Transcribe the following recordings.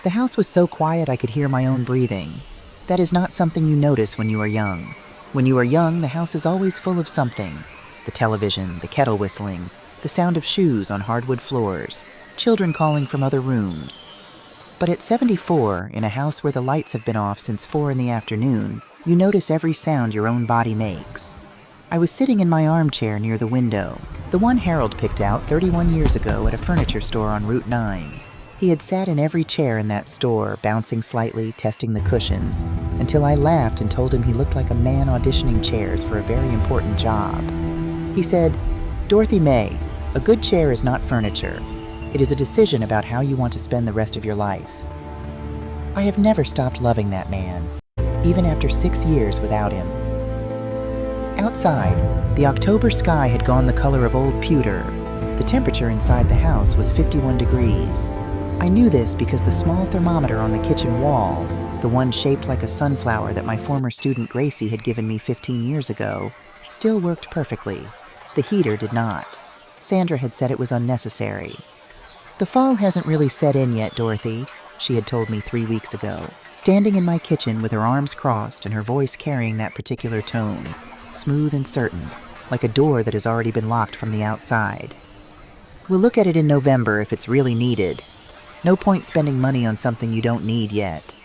The house was so quiet I could hear my own breathing. That is not something you notice when you are young. When you are young, the house is always full of something. The television, the kettle whistling, the sound of shoes on hardwood floors, children calling from other rooms. But at 74, in a house where the lights have been off since 4 in the afternoon, you notice every sound your own body makes. I was sitting in my armchair near the window, the one Harold picked out 31 years ago at a furniture store on Route 9. He had sat in every chair in that store, bouncing slightly, testing the cushions, until I laughed and told him he looked like a man auditioning chairs for a very important job. He said, "Dorothy May, a good chair is not furniture. It is a decision about how you want to spend the rest of your life." I have never stopped loving that man, even after 6 years without him. Outside, the October sky had gone the color of old pewter. The temperature inside the house was 51 degrees. I knew this because the small thermometer on the kitchen wall, the one shaped like a sunflower that my former student Gracie had given me 15 years ago, still worked perfectly. The heater did not. Sandra had said it was unnecessary. "The fall hasn't really set in yet, Dorothy," she had told me 3 weeks ago, standing in my kitchen with her arms crossed and her voice carrying that particular tone, smooth and certain, like a door that has already been locked from the outside. "We'll look at it in November if it's really needed. No point spending money on something you don't need yet."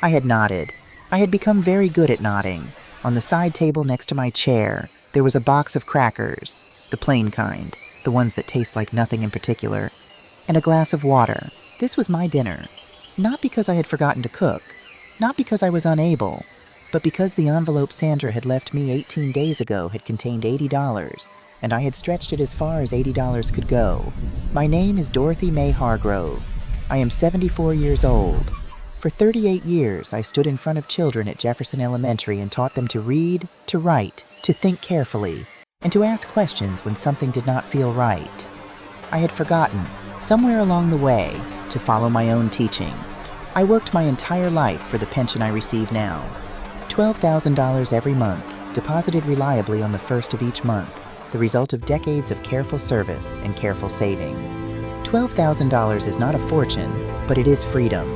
I had nodded. I had become very good at nodding. On the side table next to my chair, there was a box of crackers, the plain kind, the ones that taste like nothing in particular, and a glass of water. This was my dinner. Not because I had forgotten to cook, not because I was unable, but because the envelope Sandra had left me 18 days ago had contained $80, and I had stretched it as far as $80 could go. My name is Dorothy May Hargrove. I am 74 years old. For 38 years, I stood in front of children at Jefferson Elementary and taught them to read, to write, to think carefully, and to ask questions when something did not feel right. I had forgotten, somewhere along the way, to follow my own teaching. I worked my entire life for the pension I receive now. $12,000 every month, deposited reliably on the first of each month, the result of decades of careful service and careful saving. $12,000 is not a fortune, but it is freedom.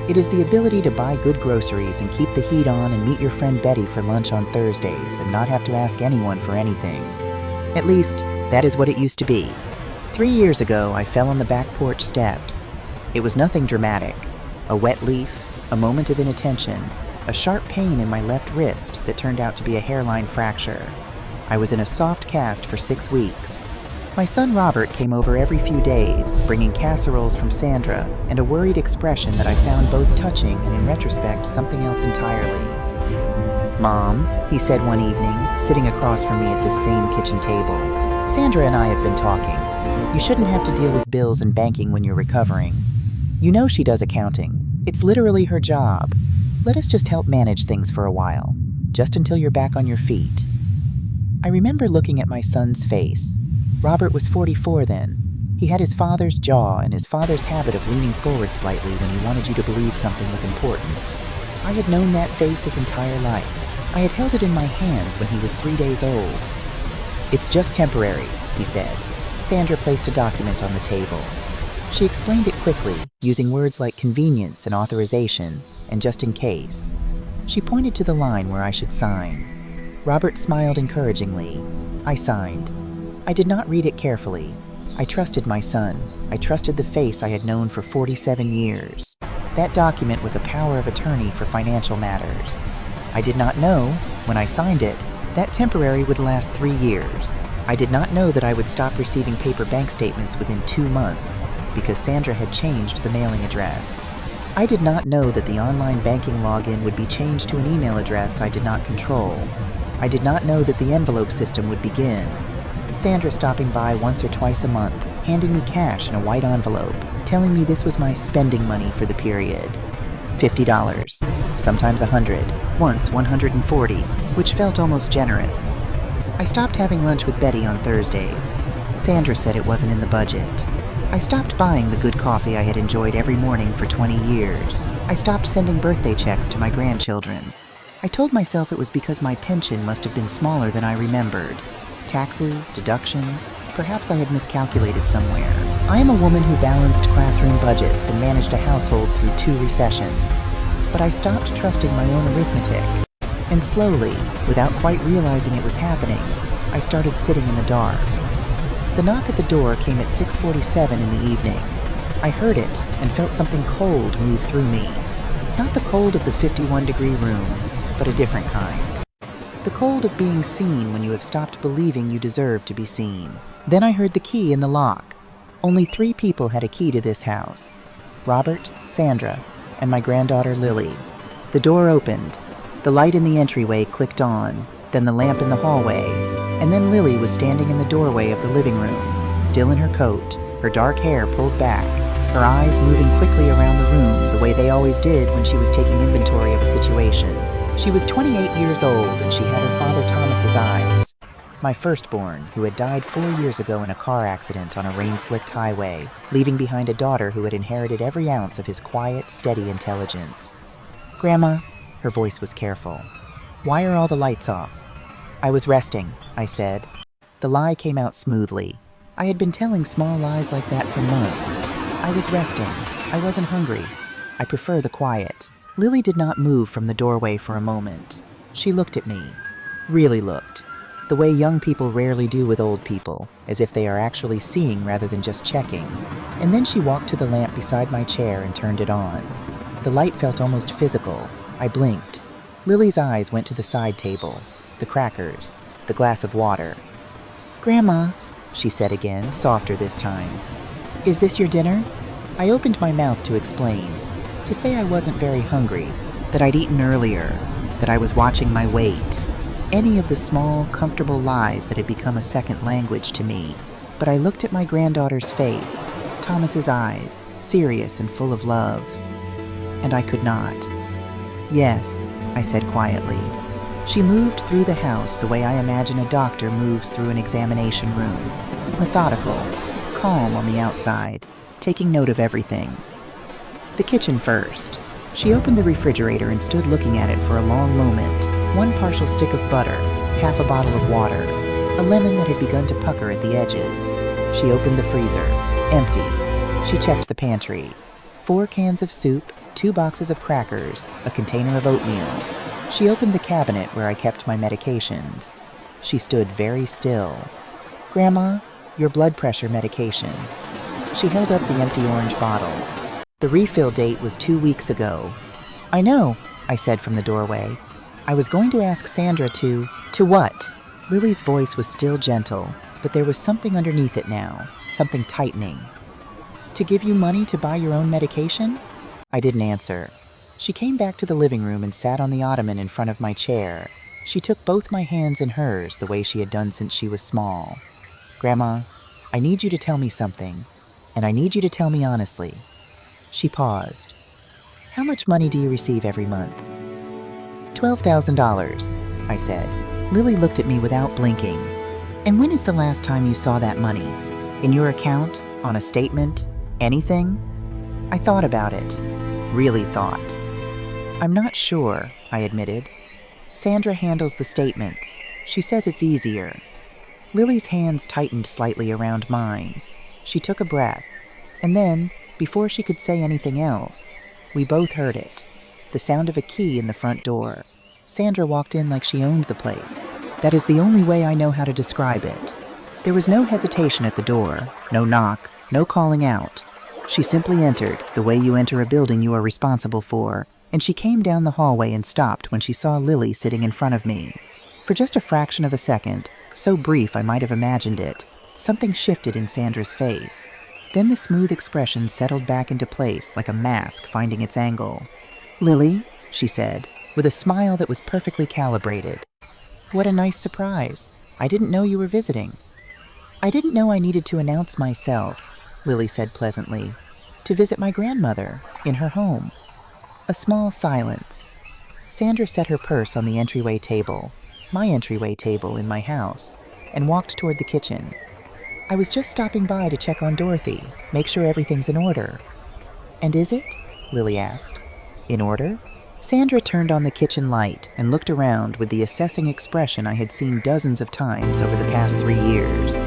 It is the ability to buy good groceries and keep the heat on and meet your friend Betty for lunch on Thursdays and not have to ask anyone for anything. At least, that is what it used to be. 3 years ago, I fell on the back porch steps. It was nothing dramatic. A wet leaf, a moment of inattention, a sharp pain in my left wrist that turned out to be a hairline fracture. I was in a soft cast for 6 weeks. My son Robert came over every few days, bringing casseroles from Sandra and a worried expression that I found both touching and, in retrospect, something else entirely. "Mom," he said one evening, sitting across from me at this same kitchen table, "Sandra and I have been talking. You shouldn't have to deal with bills and banking when you're recovering. You know she does accounting. It's literally her job. Let us just help manage things for a while, just until you're back on your feet." I remember looking at my son's face. Robert was 44 then. He had his father's jaw and his father's habit of leaning forward slightly when he wanted you to believe something was important. I had known that face his entire life. I had held it in my hands when he was 3 days old. "It's just temporary," he said. Sandra placed a document on the table. She explained it quickly, using words like convenience and authorization, and just in case. She pointed to the line where I should sign. Robert smiled encouragingly. I signed. I did not read it carefully. I trusted my son. I trusted the face I had known for 47 years. That document was a power of attorney for financial matters. I did not know, when I signed it, that temporary would last 3 years. I did not know that I would stop receiving paper bank statements within 2 months, because Sandra had changed the mailing address. I did not know that the online banking login would be changed to an email address I did not control. I did not know that the envelope system would begin. Sandra stopping by once or twice a month, handing me cash in a white envelope, telling me this was my spending money for the period. $50, sometimes $100, once $140, which felt almost generous. I stopped having lunch with Betty on Thursdays. Sandra said it wasn't in the budget. I stopped buying the good coffee I had enjoyed every morning for 20 years. I stopped sending birthday checks to my grandchildren. I told myself it was because my pension must have been smaller than I remembered. Taxes, deductions, perhaps I had miscalculated somewhere. I am a woman who balanced classroom budgets and managed a household through 2 recessions. But I stopped trusting my own arithmetic. And slowly, without quite realizing it was happening, I started sitting in the dark. The knock at the door came at 6:47 in the evening. I heard it and felt something cold move through me. Not the cold of the 51-degree room, but a different kind. The cold of being seen when you have stopped believing you deserve to be seen. Then I heard the key in the lock. Only 3 people had a key to this house: Robert, Sandra, and my granddaughter Lily. The door opened. The light in the entryway clicked on, then the lamp in the hallway, and then Lily was standing in the doorway of the living room, still in her coat, her dark hair pulled back, her eyes moving quickly around the room the way they always did when she was taking inventory of a situation. She was 28 years old, and she had her father Thomas's eyes. My firstborn, who had died 4 years ago in a car accident on a rain-slicked highway, leaving behind a daughter who had inherited every ounce of his quiet, steady intelligence. "Grandma," her voice was careful, "why are all the lights off?" "I was resting," I said. The lie came out smoothly. I had been telling small lies like that for months. I was resting. I wasn't hungry. I prefer the quiet. Lily did not move from the doorway for a moment. She looked at me. Really looked. The way young people rarely do with old people, as if they are actually seeing rather than just checking. And then she walked to the lamp beside my chair and turned it on. The light felt almost physical. I blinked. Lily's eyes went to the side table, the crackers, the glass of water. "Grandma," she said again, softer this time. "Is this your dinner?" I opened my mouth to explain, to say I wasn't very hungry, that I'd eaten earlier, that I was watching my weight, any of the small, comfortable lies that had become a second language to me. But I looked at my granddaughter's face, Thomas's eyes, serious and full of love, and I could not. "Yes," I said quietly. She moved through the house the way I imagine a doctor moves through an examination room, methodical, calm on the outside, taking note of everything. The kitchen first. She opened the refrigerator and stood looking at it for a long moment. 1 partial stick of butter, half a bottle of water, a lemon that had begun to pucker at the edges. She opened the freezer. Empty. She checked the pantry. 4 cans of soup, 2 boxes of crackers, a container of oatmeal. She opened the cabinet where I kept my medications. She stood very still. "Grandma, your blood pressure medication." She held up the empty orange bottle. "The refill date was 2 weeks ago." "I know," I said from the doorway. "I was going to ask Sandra to..." "To what?" Lily's voice was still gentle, but there was something underneath it now, something tightening. "To give you money to buy your own medication?" I didn't answer. She came back to the living room and sat on the ottoman in front of my chair. She took both my hands in hers the way she had done since she was small. "Grandma, I need you to tell me something, and I need you to tell me honestly." She paused. "How much money do you receive every month?" $12,000, I said. Lily looked at me without blinking. "And when is the last time you saw that money? In your account? On a statement? Anything?" I thought about it. Really thought. "I'm not sure," I admitted. "Sandra handles the statements. She says it's easier." Lily's hands tightened slightly around mine. She took a breath. And then, before she could say anything else, we both heard it. The sound of a key in the front door. Sandra walked in like she owned the place. That is the only way I know how to describe it. There was no hesitation at the door, no knock, no calling out. She simply entered, the way you enter a building you are responsible for, and she came down the hallway and stopped when she saw Lily sitting in front of me. For just a fraction of a second, so brief I might have imagined it, something shifted in Sandra's face. Then the smooth expression settled back into place like a mask finding its angle. "Lily," she said, with a smile that was perfectly calibrated. "What a nice surprise. I didn't know you were visiting." "I didn't know I needed to announce myself," Lily said pleasantly, "to visit my grandmother in her home." A small silence. Sandra set her purse on the entryway table, my entryway table in my house, and walked toward the kitchen. "I was just stopping by to check on Dorothy, make sure everything's in order." "And is it?" Lily asked. "In order?" Sandra turned on the kitchen light and looked around with the assessing expression I had seen dozens of times over the past 3 years.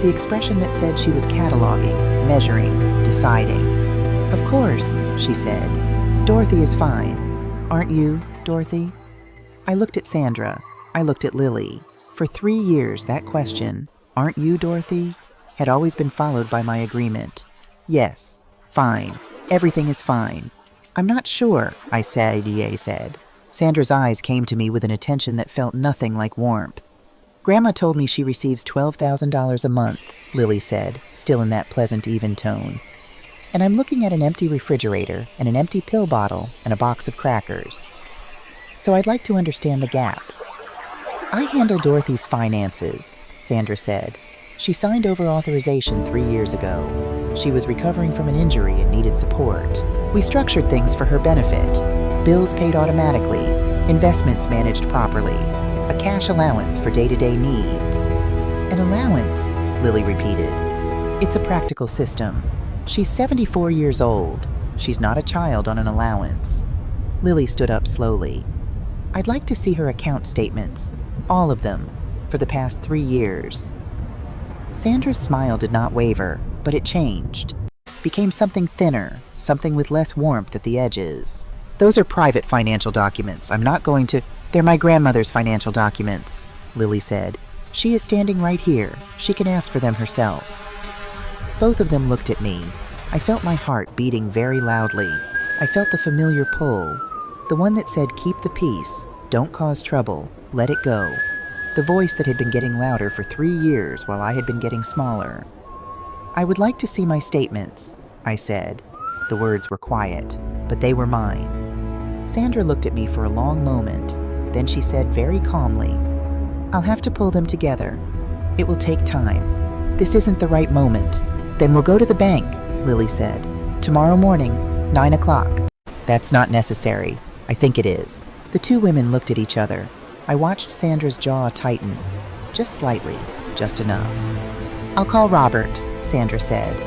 the expression that said she was cataloging, measuring, deciding. "Of course," she said. "Dorothy is fine. Aren't you, Dorothy?" I looked at Sandra. I looked at Lily. For 3 years, that question, "Aren't you, Dorothy?" had always been followed by my agreement. "Yes, fine. Everything is fine." "I'm not sure," I said. Sandra's eyes came to me with an attention that felt nothing like warmth. "Grandma told me she receives $12,000 a month," Lily said, still in that pleasant, even tone. "And I'm looking at an empty refrigerator and an empty pill bottle and a box of crackers. So I'd like to understand the gap." "I handle Dorothy's finances," Sandra said. "She signed over authorization 3 years ago. She was recovering from an injury and needed support. We structured things for her benefit. Bills paid automatically, investments managed properly, a cash allowance for day-to-day needs." "An allowance," Lily repeated. "It's a practical system. She's 74 years old. She's not a child on an allowance." Lily stood up slowly. "I'd like to see her account statements, all of them, for the past 3 years. Sandra's smile did not waver, but it changed. Became something thinner, something with less warmth at the edges. "Those are private financial documents. I'm not going to—" "They're my grandmother's financial documents," Lily said. "She is standing right here. She can ask for them herself." Both of them looked at me. I felt my heart beating very loudly. I felt the familiar pull, the one that said, "Keep the peace, don't cause trouble, let it go." The voice that had been getting louder for 3 years while I had been getting smaller. "I would like to see my statements," I said. The words were quiet, but they were mine. Sandra looked at me for a long moment. Then she said very calmly, "I'll have to pull them together. It will take time. This isn't the right moment." "Then we'll go to the bank," Lily said. "Tomorrow morning, 9 o'clock. "That's not necessary." "I think it is." The two women looked at each other. I watched Sandra's jaw tighten. Just slightly, just enough. "I'll call Robert," Sandra said.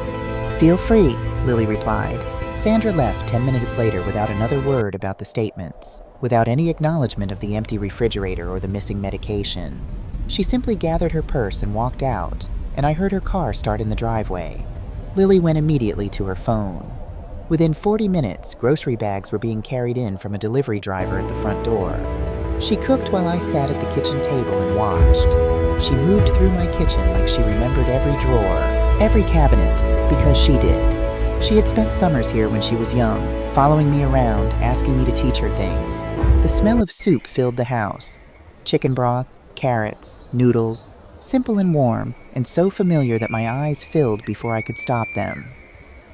"Feel free," Lily replied. Sandra left 10 minutes later without another word about the statements, without any acknowledgement of the empty refrigerator or the missing medication. She simply gathered her purse and walked out, and I heard her car start in the driveway. Lily went immediately to her phone. Within 40 minutes, grocery bags were being carried in from a delivery driver at the front door. She cooked while I sat at the kitchen table and watched. She moved through my kitchen like she remembered every drawer, every cabinet, because she did. She had spent summers here when she was young, following me around, asking me to teach her things. The smell of soup filled the house. Chicken broth, carrots, noodles, simple and warm, and so familiar that my eyes filled before I could stop them.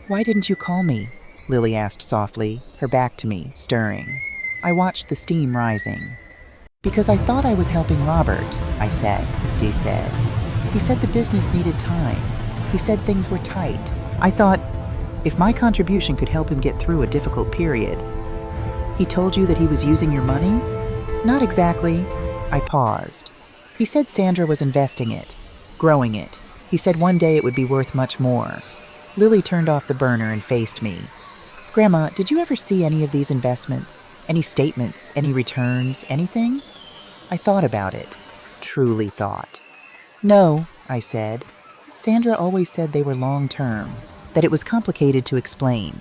"Why didn't you call me?" Lily asked softly, her back to me, stirring. I watched the steam rising. "Because I thought I was helping Robert," I said. Dee said. "He said the business needed time. He said things were tight. I thought, if my contribution could help him get through a difficult period." "He told you that he was using your money?" "Not exactly." I paused. "He said Sandra was investing it, growing it. He said one day it would be worth much more." Lily turned off the burner and faced me. "Grandma, did you ever see any of these investments? Any statements, any returns, anything?" I thought about it. Truly thought. "No," I said. "Sandra always said they were long-term, that it was complicated to explain."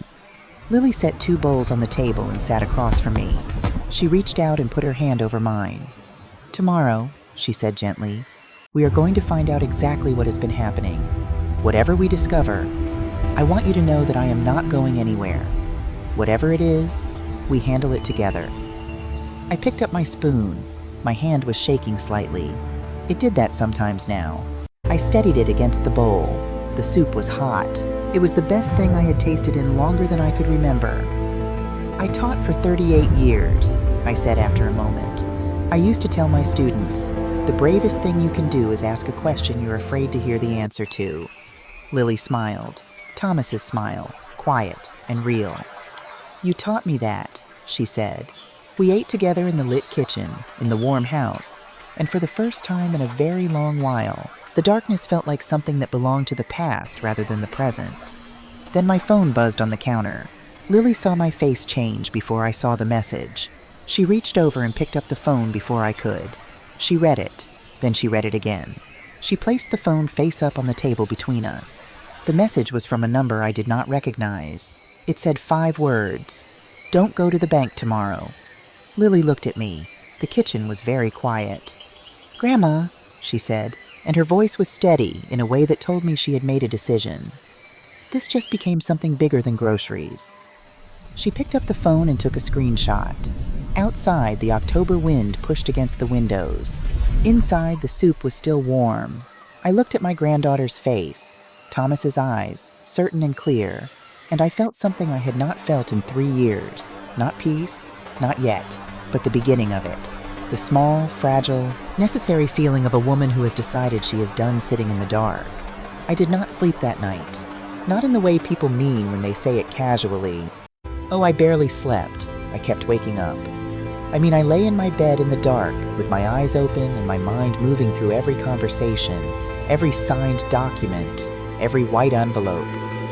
Lily set 2 bowls on the table and sat across from me. She reached out and put her hand over mine. "Tomorrow," she said gently, "we are going to find out exactly what has been happening. Whatever we discover, I want you to know that I am not going anywhere. Whatever it is, we handle it together." I picked up my spoon. My hand was shaking slightly. It did that sometimes now. I steadied it against the bowl. The soup was hot. It was the best thing I had tasted in longer than I could remember. "I taught for 38 years, I said after a moment. "I used to tell my students, the bravest thing you can do is ask a question you're afraid to hear the answer to." Lily smiled. Thomas's smile, quiet and real. "You taught me that," she said. We ate together in the lit kitchen, in the warm house, and for the first time in a very long while, the darkness felt like something that belonged to the past rather than the present. Then my phone buzzed on the counter. Lily saw my face change before I saw the message. She reached over and picked up the phone before I could. She read it, then she read it again. She placed the phone face up on the table between us. The message was from a number I did not recognize. It said 5 words. "Don't go to the bank tomorrow." Lily looked at me. The kitchen was very quiet. "Grandma," she said, and her voice was steady in a way that told me she had made a decision. This just became something bigger than groceries. She picked up the phone and took a screenshot. Outside, the October wind pushed against the windows. Inside, the soup was still warm. I looked at my granddaughter's face, Thomas's eyes, certain and clear, and I felt something I had not felt in 3 years. Not peace, not yet, but the beginning of it. The small, fragile, necessary feeling of a woman who has decided she is done sitting in the dark. I did not sleep that night. Not in the way people mean when they say it casually. Oh, I barely slept. I kept waking up. I lay in my bed in the dark, with my eyes open and my mind moving through every conversation, every signed document, every white envelope,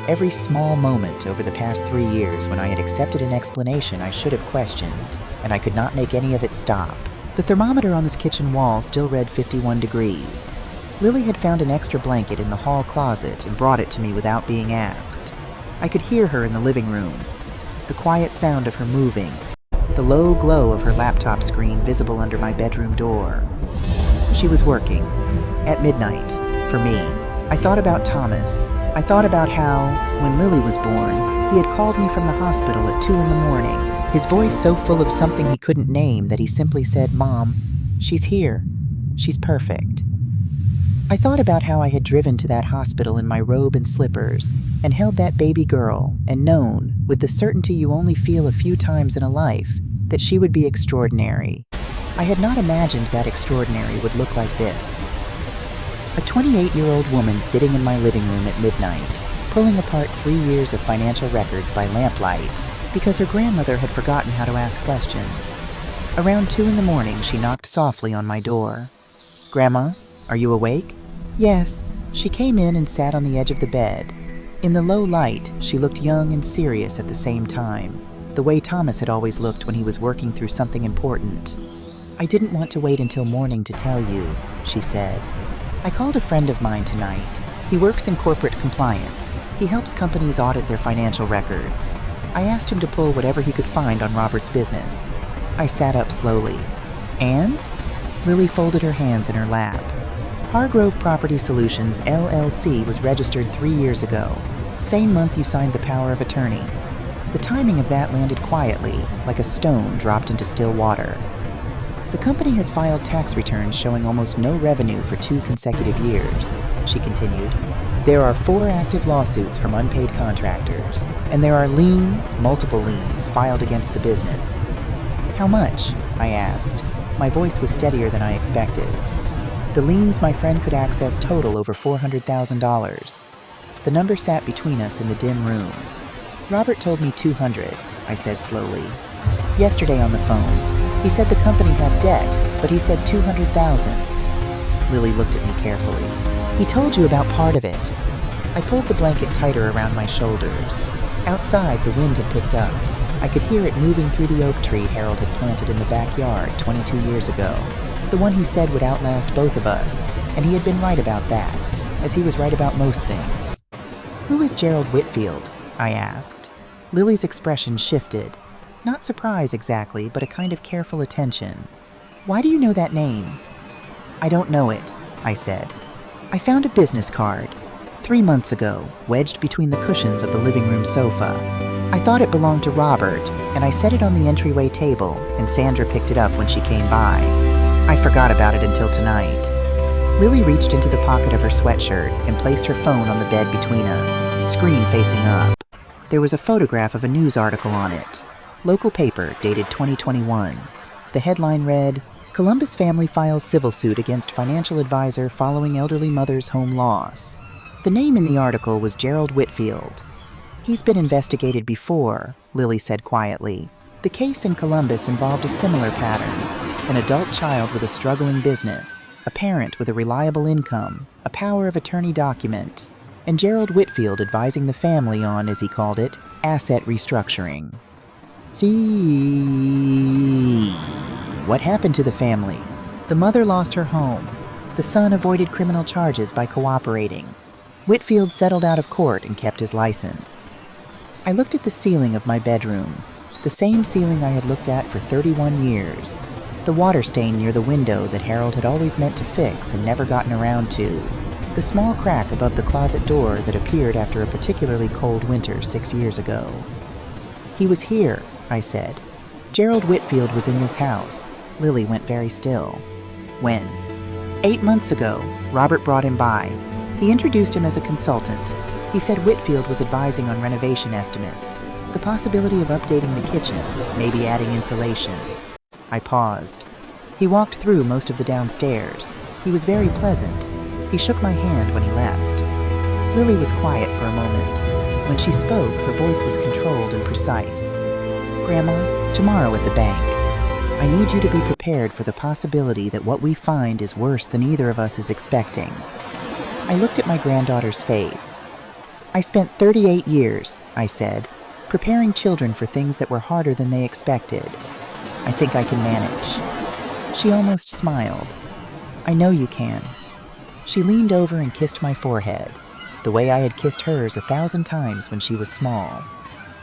every small moment over the past 3 years when I had accepted an explanation I should have questioned, and I could not make any of it stop. The thermometer on this kitchen wall still read 51 degrees. Lily had found an extra blanket in the hall closet and brought it to me without being asked. I could hear her in the living room, the quiet sound of her moving, the low glow of her laptop screen visible under my bedroom door. She was working. At midnight, for me. I thought about Thomas. I thought about how, when Lily was born, he had called me from the hospital at 2 in the morning, his voice so full of something he couldn't name that he simply said, "Mom, she's here. She's perfect." I thought about how I had driven to that hospital in my robe and slippers and held that baby girl and known, with the certainty you only feel a few times in a life, that she would be extraordinary. I had not imagined that extraordinary would look like this. A 28-year-old woman sitting in my living room at midnight, pulling apart 3 years of financial records by lamplight because her grandmother had forgotten how to ask questions. Around 2 in the morning, she knocked softly on my door. "Grandma, are you awake?" "Yes." She came in and sat on the edge of the bed. In the low light, she looked young and serious at the same time, the way Thomas had always looked when he was working through something important. "I didn't want to wait until morning to tell you," she said. "I called a friend of mine tonight. He works in corporate compliance. He helps companies audit their financial records. I asked him to pull whatever he could find on Robert's business." I sat up slowly. "And?" Lily folded her hands in her lap. Hargrove Property Solutions, LLC was registered 3 years ago, same month you signed the power of attorney. The timing of that landed quietly, like a stone dropped into still water. "The company has filed tax returns showing almost no revenue for 2 consecutive years," she continued. "There are 4 active lawsuits from unpaid contractors, and there are liens, multiple liens, filed against the business." "How much?" I asked. My voice was steadier than I expected. "The liens my friend could access total over $400,000. The number sat between us in the dim room. "Robert told me 200, I said slowly. "Yesterday on the phone. He said the company had debt, but he said 200,000. Lily looked at me carefully. "He told you about part of it." I pulled the blanket tighter around my shoulders. Outside, the wind had picked up. I could hear it moving through the oak tree Harold had planted in the backyard 22 years ago. The one he said would outlast both of us, and he had been right about that, as he was right about most things. "Who is Gerald Whitfield?" I asked. Lily's expression shifted. Not surprise exactly, but a kind of careful attention. "Why do you know that name?" "I don't know it," I said. "I found a business card 3 months ago, wedged between the cushions of the living room sofa. I thought it belonged to Robert, and I set it on the entryway table, and Sandra picked it up when she came by. I forgot about it until tonight." Lily reached into the pocket of her sweatshirt and placed her phone on the bed between us, screen facing up. There was a photograph of a news article on it. Local paper, dated 2021. The headline read, "Columbus family files civil suit against financial advisor following elderly mother's home loss." The name in the article was Gerald Whitfield. "He's been investigated before," Lily said quietly. "The case in Columbus involved a similar pattern. An adult child with a struggling business, a parent with a reliable income, a power of attorney document, and Gerald Whitfield advising the family on, as he called it, asset restructuring." "See, what happened to the family?" "The mother lost her home. The son avoided criminal charges by cooperating. Whitfield settled out of court and kept his license. I looked at the ceiling of my bedroom, the same ceiling I had looked at for 31 years, the water stain near the window that Harold had always meant to fix and never gotten around to, the small crack above the closet door that appeared after a particularly cold winter 6 years ago. "He was here," I said. "Gerald Whitfield was in this house." Lily went very still. "When?" 8 months ago. Robert brought him by. He introduced him as a consultant. He said Whitfield was advising on renovation estimates, the possibility of updating the kitchen, maybe adding insulation. I paused. He walked through most of the downstairs. He was very pleasant. He shook my hand when he left. Lily was quiet for a moment. When she spoke, her voice was controlled and precise. "Grandma, tomorrow at the bank, I need you to be prepared for the possibility that what we find is worse than either of us is expecting." I looked at my granddaughter's face. "I spent 38 years, I said, preparing children for things that were harder than they expected. I think I can manage." She almost smiled. "I know you can." She leaned over and kissed my forehead, the way I had kissed hers 1,000 times when she was small.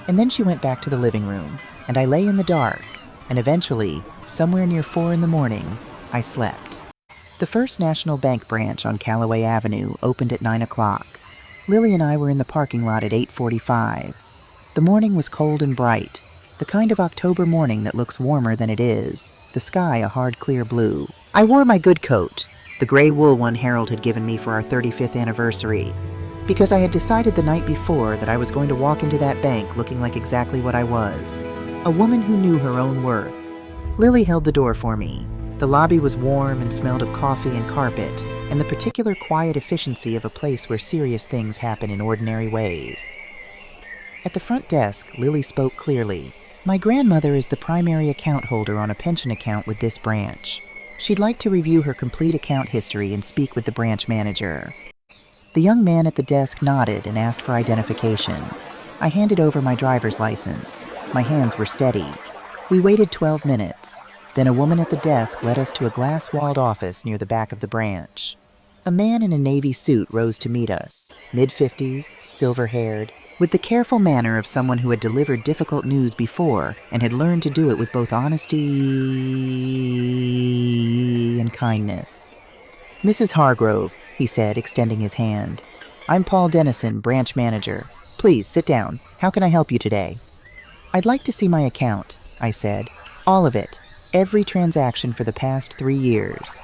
And then she went back to the living room, and I lay in the dark, and eventually, somewhere near 4 in the morning, I slept. The First National Bank branch on Callaway Avenue opened at 9 o'clock. Lily and I were in the parking lot at 8:45. The morning was cold and bright, the kind of October morning that looks warmer than it is, the sky a hard clear blue. I wore my good coat, the gray wool one Harold had given me for our 35th anniversary, because I had decided the night before that I was going to walk into that bank looking like exactly what I was, a woman who knew her own worth. Lily held the door for me. The lobby was warm and smelled of coffee and carpet, and the particular quiet efficiency of a place where serious things happen in ordinary ways. At the front desk, Lily spoke clearly. "My grandmother is the primary account holder on a pension account with this branch. She'd like to review her complete account history and speak with the branch manager." The young man at the desk nodded and asked for identification. I handed over my driver's license. My hands were steady. We waited 12 minutes. Then a woman at the desk led us to a glass-walled office near the back of the branch. A man in a navy suit rose to meet us, mid-50s, silver-haired, with the careful manner of someone who had delivered difficult news before and had learned to do it with both honesty and kindness. "Mrs. Hargrove," he said, extending his hand. "I'm Paul Dennison, branch manager. Please, sit down. How can I help you today?" "I'd like to see my account," I said. "All of it. Every transaction for the past 3 years."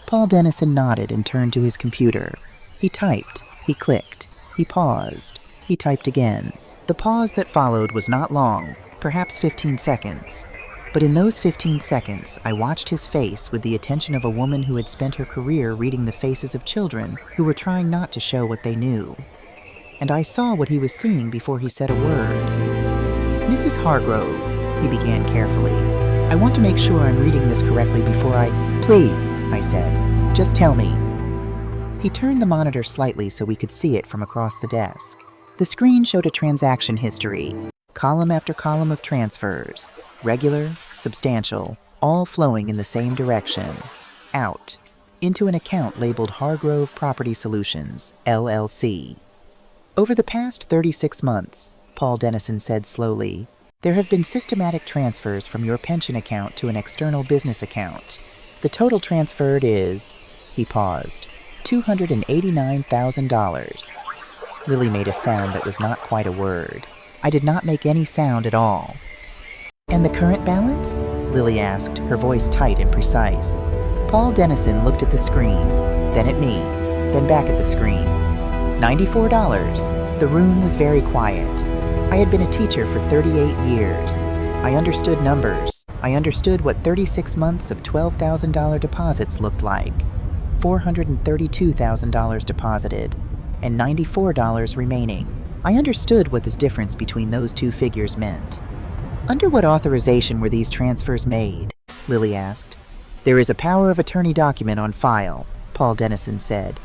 Paul Dennison nodded and turned to his computer. He typed. He clicked. He paused. He typed again. The pause that followed was not long, perhaps 15 seconds. But in those 15 seconds, I watched his face with the attention of a woman who had spent her career reading the faces of children who were trying not to show what they knew. And I saw what he was seeing before he said a word. "Mrs. Hargrove," he began carefully. "I want to make sure I'm reading this correctly before I—" "Please," I said. "Just tell me." He turned the monitor slightly so we could see it from across the desk. The screen showed a transaction history, column after column of transfers, regular, substantial, all flowing in the same direction, out, into an account labeled Hargrove Property Solutions, LLC. "Over the past 36 months, Paul Dennison said slowly, there have been systematic transfers from your pension account to an external business account. The total transferred is," he paused, $289,000. Lily made a sound that was not quite a word. I did not make any sound at all. "And the current balance?" Lily asked, her voice tight and precise. Paul Dennison looked at the screen, then at me, then back at the screen. $94. The room was very quiet. I had been a teacher for 38 years. I understood numbers. I understood what 36 months of $12,000 deposits looked like. $432,000 deposited, and $94 remaining. I understood what this difference between those two figures meant. "Under what authorization were these transfers made?" Lily asked. "There is a power of attorney document on file," Paul Dennison said,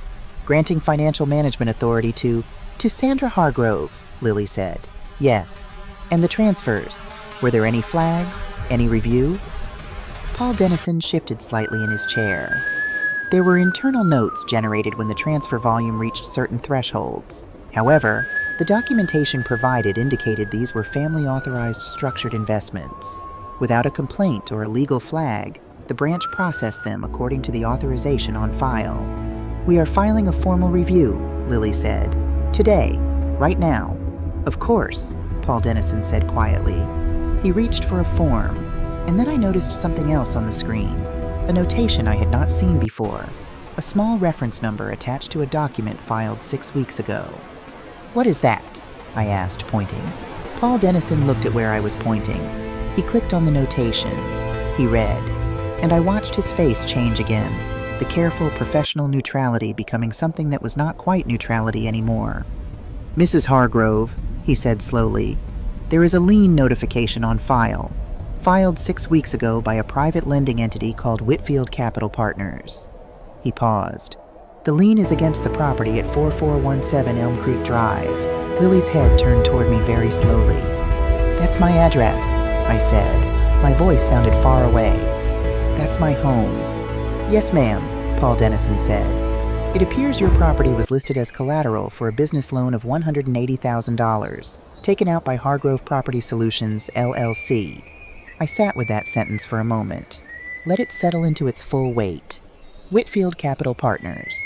"granting financial management authority to Sandra Hargrove," Lily said. "Yes. And the transfers? Were there any flags? Any review?" Paul Dennison shifted slightly in his chair. There were internal notes generated when the transfer volume reached certain thresholds. However, the documentation provided indicated these were family-authorized structured investments. Without a complaint or a legal flag, the branch processed them according to the authorization on file. "We are filing a formal review," Lily said. "Today, right now." "Of course," Paul Dennison said quietly. He reached for a form, and then I noticed something else on the screen. A notation I had not seen before. A small reference number attached to a document filed 6 weeks ago. "What is that?" I asked, pointing. Paul Dennison looked at where I was pointing. He clicked on the notation. He read, and I watched his face change again, the careful professional neutrality becoming something that was not quite neutrality anymore. "Mrs. Hargrove," he said slowly, "there is a lien notification on file, filed 6 weeks ago by a private lending entity called Whitfield Capital Partners." He paused. "The lien is against the property at 4417 Elm Creek Drive." Lily's head turned toward me very slowly. "That's my address," I said. My voice sounded far away. "That's my home." "Yes, ma'am," Paul Dennison said. "It appears your property was listed as collateral for a business loan of $180,000, taken out by Hargrove Property Solutions, LLC. I sat with that sentence for a moment. Let it settle into its full weight. Whitfield Capital Partners.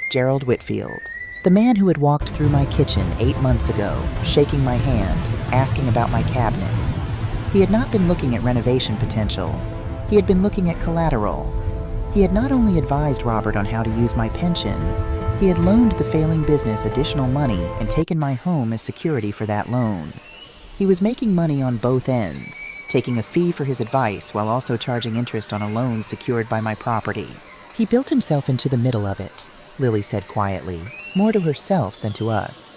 Gerald Whitfield. The man who had walked through my kitchen 8 months ago, shaking my hand, asking about my cabinets. He had not been looking at renovation potential. He had been looking at collateral. He had not only advised Robert on how to use my pension, he had loaned the failing business additional money and taken my home as security for that loan. He was making money on both ends, taking a fee for his advice while also charging interest on a loan secured by my property. He built himself into the middle of it, Lily said quietly, more to herself than to us.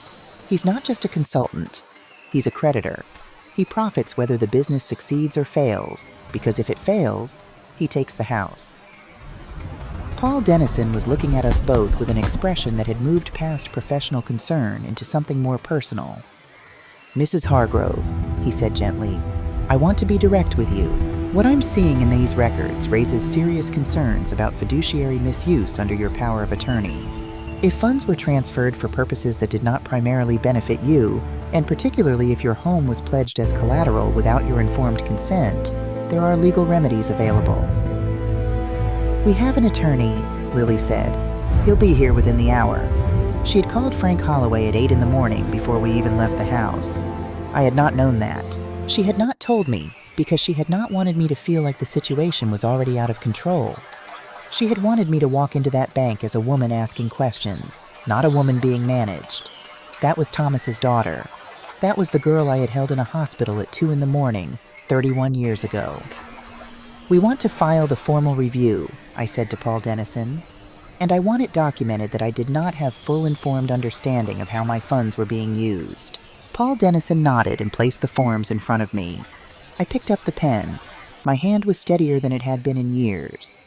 He's not just a consultant. He's a creditor. He profits whether the business succeeds or fails, because if it fails, he takes the house. Paul Dennison was looking at us both with an expression that had moved past professional concern into something more personal. "Mrs. Hargrove," he said gently, "I want to be direct with you. What I'm seeing in these records raises serious concerns about fiduciary misuse under your power of attorney. If funds were transferred for purposes that did not primarily benefit you, and particularly if your home was pledged as collateral without your informed consent, there are legal remedies available." "We have an attorney," Lily said. "He'll be here within the hour." She had called Frank Holloway at 8 in the morning before we even left the house. I had not known that. She had not told me because she had not wanted me to feel like the situation was already out of control. She had wanted me to walk into that bank as a woman asking questions, not a woman being managed. That was Thomas's daughter. That was the girl I had held in a hospital at 2 in the morning, 31 years ago. "We want to file the formal review," I said to Paul Dennison, "and I want it documented that I did not have full informed understanding of how my funds were being used." Paul Dennison nodded and placed the forms in front of me. I picked up the pen. My hand was steadier than it had been in years.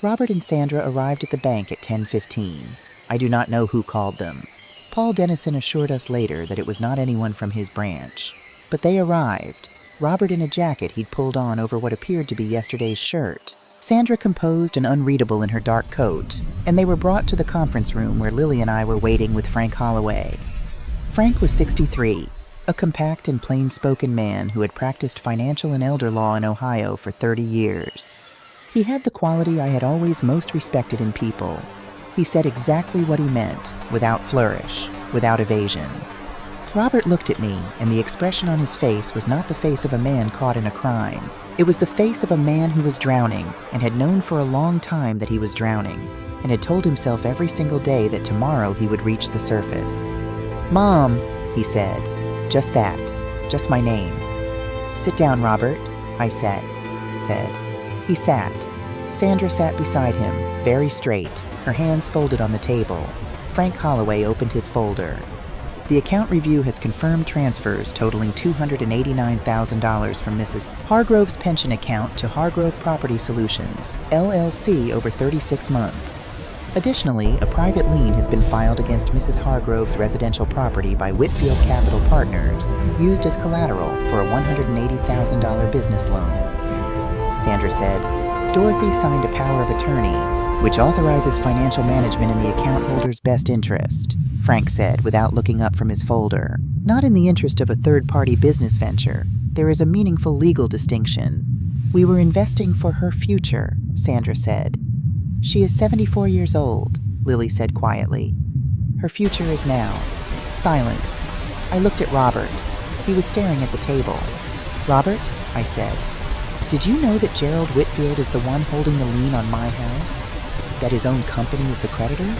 Robert and Sandra arrived at the bank at 10:15. I do not know who called them. Paul Dennison assured us later that it was not anyone from his branch. But they arrived, Robert in a jacket he'd pulled on over what appeared to be yesterday's shirt, Sandra composed and unreadable in her dark coat, and they were brought to the conference room where Lily and I were waiting with Frank Holloway. Frank was 63, a compact and plain-spoken man who had practiced financial and elder law in Ohio for 30 years. He had the quality I had always most respected in people. He said exactly what he meant, without flourish, without evasion. Robert looked at me, and the expression on his face was not the face of a man caught in a crime. It was the face of a man who was drowning, and had known for a long time that he was drowning, and had told himself every single day that tomorrow he would reach the surface. "Mom," he said. Just that. Just my name. "Sit down, Robert," I said. He sat. Sandra sat beside him, very straight, her hands folded on the table. Frank Holloway opened his folder. "The account review has confirmed transfers totaling $289,000 from Mrs. Hargrove's pension account to Hargrove Property Solutions, LLC, over 36 months. Additionally, a private lien has been filed against Mrs. Hargrove's residential property by Whitfield Capital Partners, used as collateral for a $180,000 business loan." Sandra said, "Dorothy signed a power of attorney. which authorizes financial management in the account holder's best interest, Frank said without looking up from his folder. Not in the interest of a third-party business venture. There is a meaningful legal distinction. We were investing for her future, Sandra said. She is 74 years old, Lily said quietly. Her future is now. Silence. I looked at Robert. He was staring at the table. Robert, I said, did you know that Gerald Whitfield is the one holding the lien on my house? That his own company is the creditor?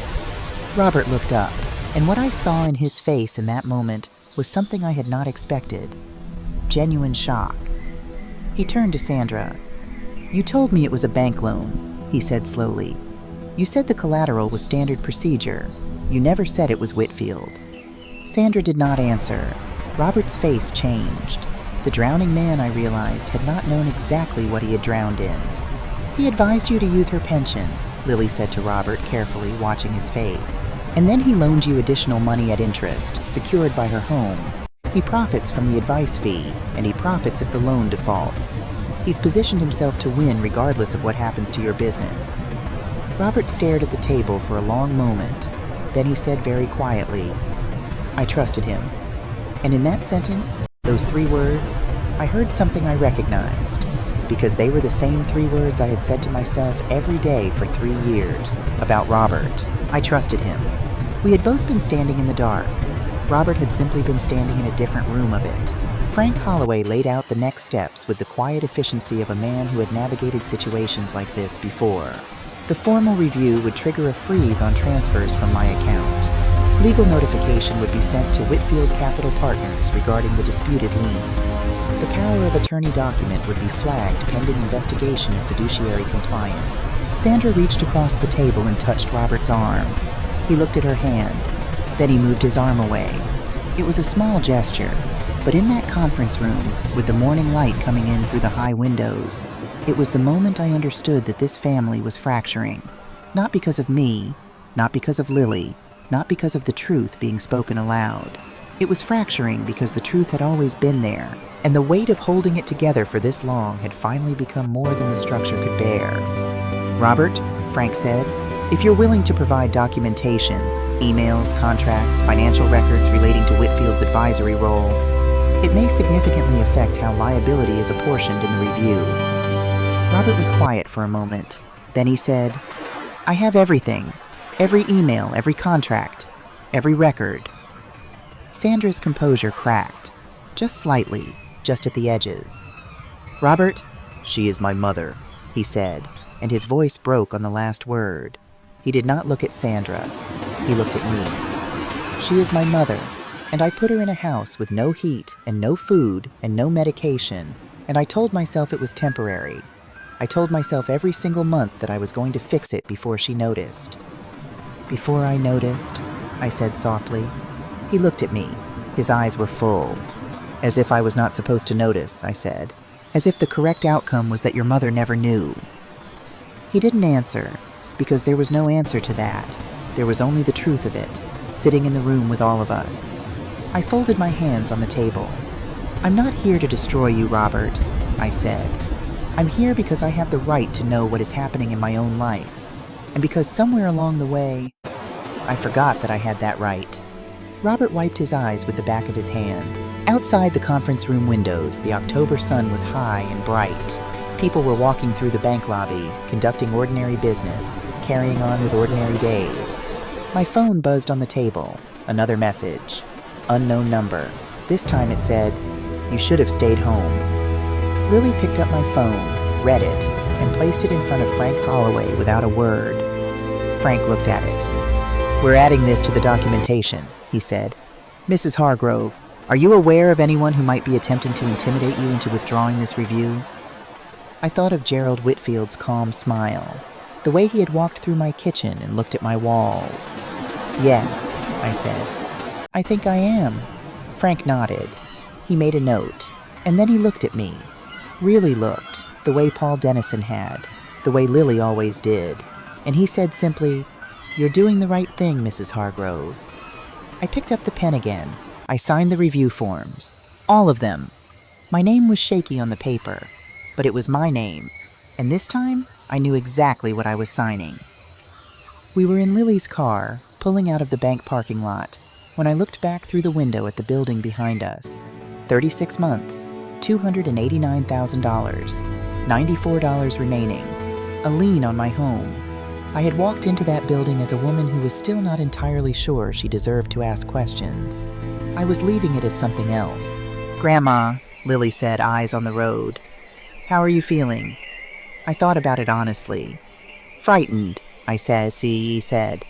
Robert looked up, and what I saw in his face in that moment was something I had not expected. Genuine shock. He turned to Sandra. You told me it was a bank loan, he said slowly. You said the collateral was standard procedure. You never said it was Whitfield. Sandra did not answer. Robert's face changed. The drowning man, I realized, had not known exactly what he had drowned in. He advised you to use her pension, Lily said to Robert, carefully watching his face. And then he loaned you additional money at interest, secured by her home. He profits from the advice fee, and he profits if the loan defaults. He's positioned himself to win regardless of what happens to your business. Robert stared at the table for a long moment. Then he said very quietly, I trusted him. And in that sentence, those 3 words, I heard something I recognized, because they were the same 3 words I had said to myself every day for 3 years about Robert. I trusted him. We had both been standing in the dark. Robert had simply been standing in a different room of it. Frank Holloway laid out the next steps with the quiet efficiency of a man who had navigated situations like this before. The formal review would trigger a freeze on transfers from my account. Legal notification would be sent to Whitfield Capital Partners regarding the disputed lien. The power of attorney document would be flagged pending investigation of fiduciary compliance. Sandra reached across the table and touched Robert's arm. He looked at her hand. Then he moved his arm away. It was a small gesture, but in that conference room, with the morning light coming in through the high windows, it was the moment I understood that this family was fracturing. Not because of me, not because of Lily, not because of the truth being spoken aloud. It was fracturing because the truth had always been there, and the weight of holding it together for this long had finally become more than the structure could bear. Robert, Frank said, if you're willing to provide documentation, emails, contracts, financial records relating to Whitfield's advisory role, it may significantly affect how liability is apportioned in the review. Robert was quiet for a moment. Then he said, I have everything. Every email, every contract, every record. Sandra's composure cracked, just slightly, just at the edges. Robert, she is my mother, he said, and his voice broke on the last word. He did not look at Sandra. He looked at me. She is my mother, and I put her in a house with no heat and no food and no medication, and I told myself it was temporary. I told myself every single month that I was going to fix it before she noticed. Before I noticed, I said softly. He looked at me. His eyes were full. As if I was not supposed to notice, I said. As if the correct outcome was that your mother never knew. He didn't answer, because there was no answer to that. There was only the truth of it, sitting in the room with all of us. I folded my hands on the table. I'm not here to destroy you, Robert, I said. I'm here because I have the right to know what is happening in my own life. And because somewhere along the way, I forgot that I had that right. Robert wiped his eyes with the back of his hand. Outside the conference room windows, the October sun was high and bright. People were walking through the bank lobby, conducting ordinary business, carrying on with ordinary days. My phone buzzed on the table. Another message. Unknown number. This time it said, "You should have stayed home." Lily picked up my phone, read it, and placed it in front of Frank Holloway without a word. Frank looked at it. "We're adding this to the documentation," he said. "Mrs. Hargrove, are you aware of anyone who might be attempting to intimidate you into withdrawing this review?" I thought of Gerald Whitfield's calm smile, the way he had walked through my kitchen and looked at my walls. "Yes," I said. "I think I am." Frank nodded. He made a note, and then he looked at me. Really looked, the way Paul Dennison had, the way Lily always did. And he said simply, "You're doing the right thing, Mrs. Hargrove." I picked up the pen again. I signed the review forms. All of them. My name was shaky on the paper, but it was my name. And this time, I knew exactly what I was signing. We were in Lily's car, pulling out of the bank parking lot, when I looked back through the window at the building behind us. 36 months, $289,000, $94 remaining, a lien on my home. I had walked into that building as a woman who was still not entirely sure she deserved to ask questions. I was leaving it as something else. "Grandma," Lily said, eyes on the road. "How are you feeling?" I thought about it honestly. "Frightened," I said,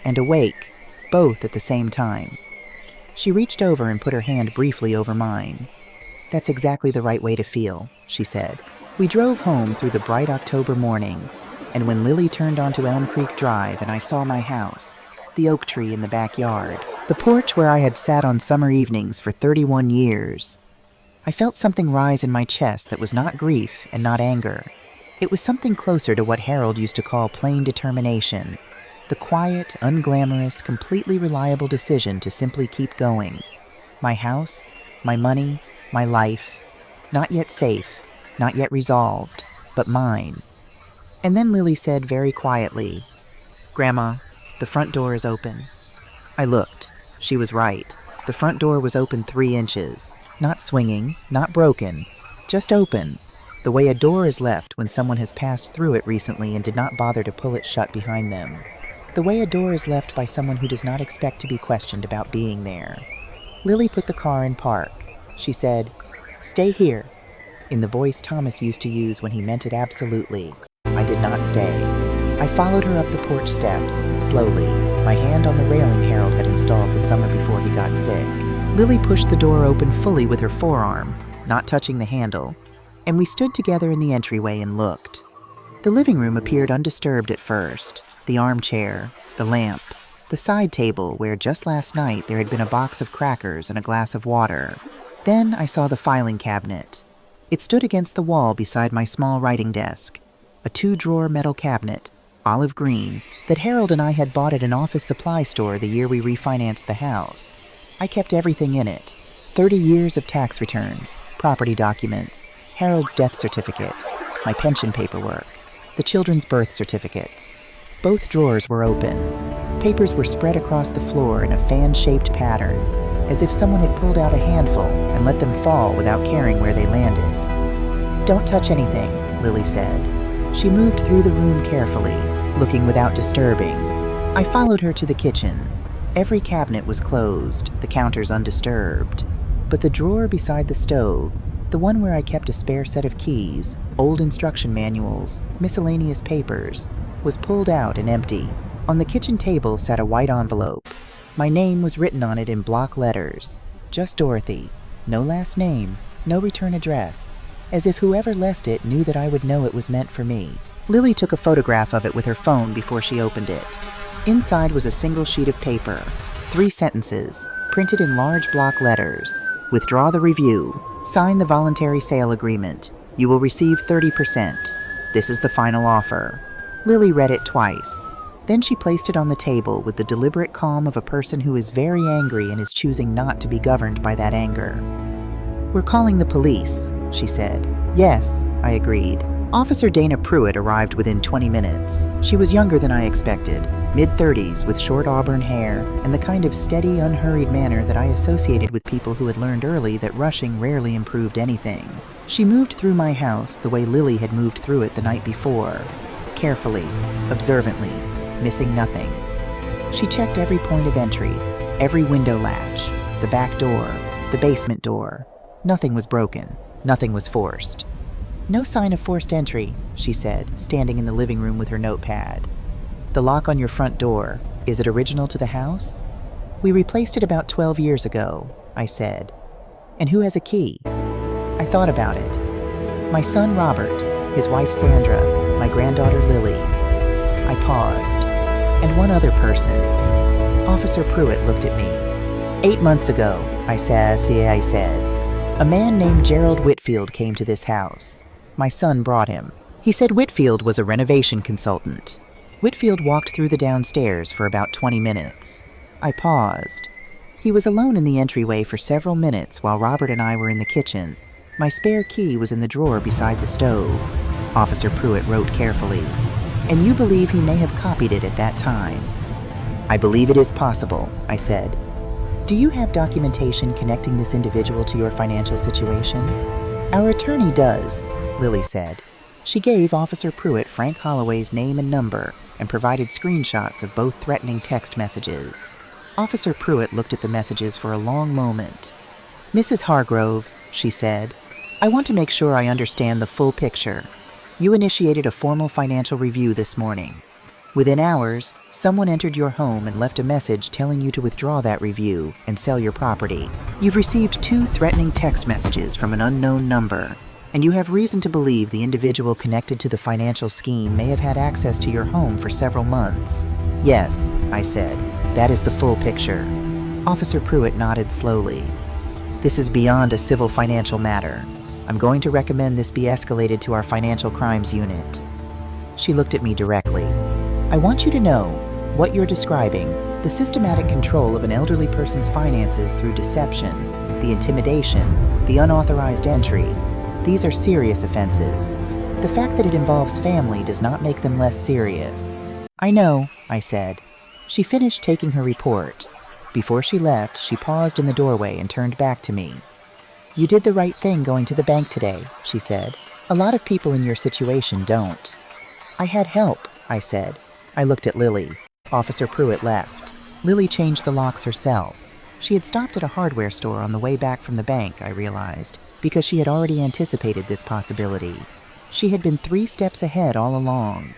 and awake, both at the same time. She reached over and put her hand briefly over mine. "That's exactly the right way to feel," she said. We drove home through the bright October morning, and when Lily turned onto Elm Creek Drive and I saw my house, the oak tree in the backyard, the porch where I had sat on summer evenings for 31 years, I felt something rise in my chest that was not grief and not anger. It was something closer to what Harold used to call plain determination, the quiet, unglamorous, completely reliable decision to simply keep going. My house, my money, my life, not yet safe, not yet resolved, but mine. And then Lily said very quietly, "Grandma, the front door is open." I looked. She was right. The front door was open 3 inches. Not swinging, not broken, just open, the way a door is left when someone has passed through it recently and did not bother to pull it shut behind them. The way a door is left by someone who does not expect to be questioned about being there. Lily put the car in park. She said, "Stay here," in the voice Thomas used to use when he meant it absolutely. I did not stay. I followed her up the porch steps, slowly, my hand on the railing Harold had installed the summer before he got sick. Lily pushed the door open fully with her forearm, not touching the handle, and we stood together in the entryway and looked. The living room appeared undisturbed at first. The armchair, the lamp, the side table where just last night there had been a box of crackers and a glass of water. Then I saw the filing cabinet. It stood against the wall beside my small writing desk, a 2-drawer metal cabinet, olive green, that Harold and I had bought at an office supply store the year we refinanced the house. I kept everything in it. 30 years of tax returns, property documents, Harold's death certificate, my pension paperwork, the children's birth certificates. Both drawers were open. Papers were spread across the floor in a fan-shaped pattern, as if someone had pulled out a handful and let them fall without caring where they landed. "Don't touch anything," Lily said. She moved through the room carefully, looking without disturbing. I followed her to the kitchen. Every cabinet was closed, the counters undisturbed. But the drawer beside the stove, the one where I kept a spare set of keys, old instruction manuals, miscellaneous papers, was pulled out and empty. On the kitchen table sat a white envelope. My name was written on it in block letters. Just Dorothy. No last name, no return address. As if whoever left it knew that I would know it was meant for me. Lily took a photograph of it with her phone before she opened it. Inside was a single sheet of paper, 3 sentences, printed in large block letters. "Withdraw the review. Sign the voluntary sale agreement. You will receive 30%. This is the final offer." Lily read it twice. Then she placed it on the table with the deliberate calm of a person who is very angry and is choosing not to be governed by that anger. "We're calling the police," she said. "Yes," I agreed. Officer Dana Pruitt arrived within 20 minutes. She was younger than I expected, mid-30s with short auburn hair and the kind of steady, unhurried manner that I associated with people who had learned early that rushing rarely improved anything. She moved through my house the way Lily had moved through it the night before, carefully, observantly, missing nothing. She checked every point of entry, every window latch, the back door, the basement door. Nothing was broken. Nothing was forced. "No sign of forced entry," she said, standing in the living room with her notepad. "The lock on your front door, is it original to the house?" "We replaced it about 12 years ago," I said. "And who has a key?" I thought about it. "My son Robert, his wife Sandra, my granddaughter Lily." I paused. "And one other person." Officer Pruitt looked at me. "8 months ago," I said. "A man named Gerald Whitfield came to this house. My son brought him. He said Whitfield was a renovation consultant. Whitfield walked through the downstairs for about 20 minutes. I paused. He was alone in the entryway for several minutes while Robert and I were in the kitchen. My spare key was in the drawer beside the stove." Officer Pruitt wrote carefully. And you believe he may have copied it at that time? I believe it is possible, I said. Do you have documentation connecting this individual to your financial situation? Our attorney does, Lily said. She gave Officer Pruitt Frank Holloway's name and number and provided screenshots of both threatening text messages. Officer Pruitt looked at the messages for a long moment. Mrs. Hargrove, she said, I want to make sure I understand the full picture. You initiated a formal financial review this morning. Within hours, someone entered your home and left a message telling you to withdraw that review and sell your property. You've received 2 threatening text messages from an unknown number, and you have reason to believe the individual connected to the financial scheme may have had access to your home for several months. Yes, I said, that is the full picture. Officer Pruitt nodded slowly. This is beyond a civil financial matter. I'm going to recommend this be escalated to our financial crimes unit. She looked at me directly. I want you to know what you're describing, the systematic control of an elderly person's finances through deception, the intimidation, the unauthorized entry. These are serious offenses. The fact that it involves family does not make them less serious. I know, I said. She finished taking her report. Before she left, she paused in the doorway and turned back to me. You did the right thing going to the bank today, she said. A lot of people in your situation don't. I had help, I said. I looked at Lily. Officer Pruitt left. Lily changed the locks herself. She had stopped at a hardware store on the way back from the bank, I realized, because she had already anticipated this possibility. She had been 3 steps ahead all along.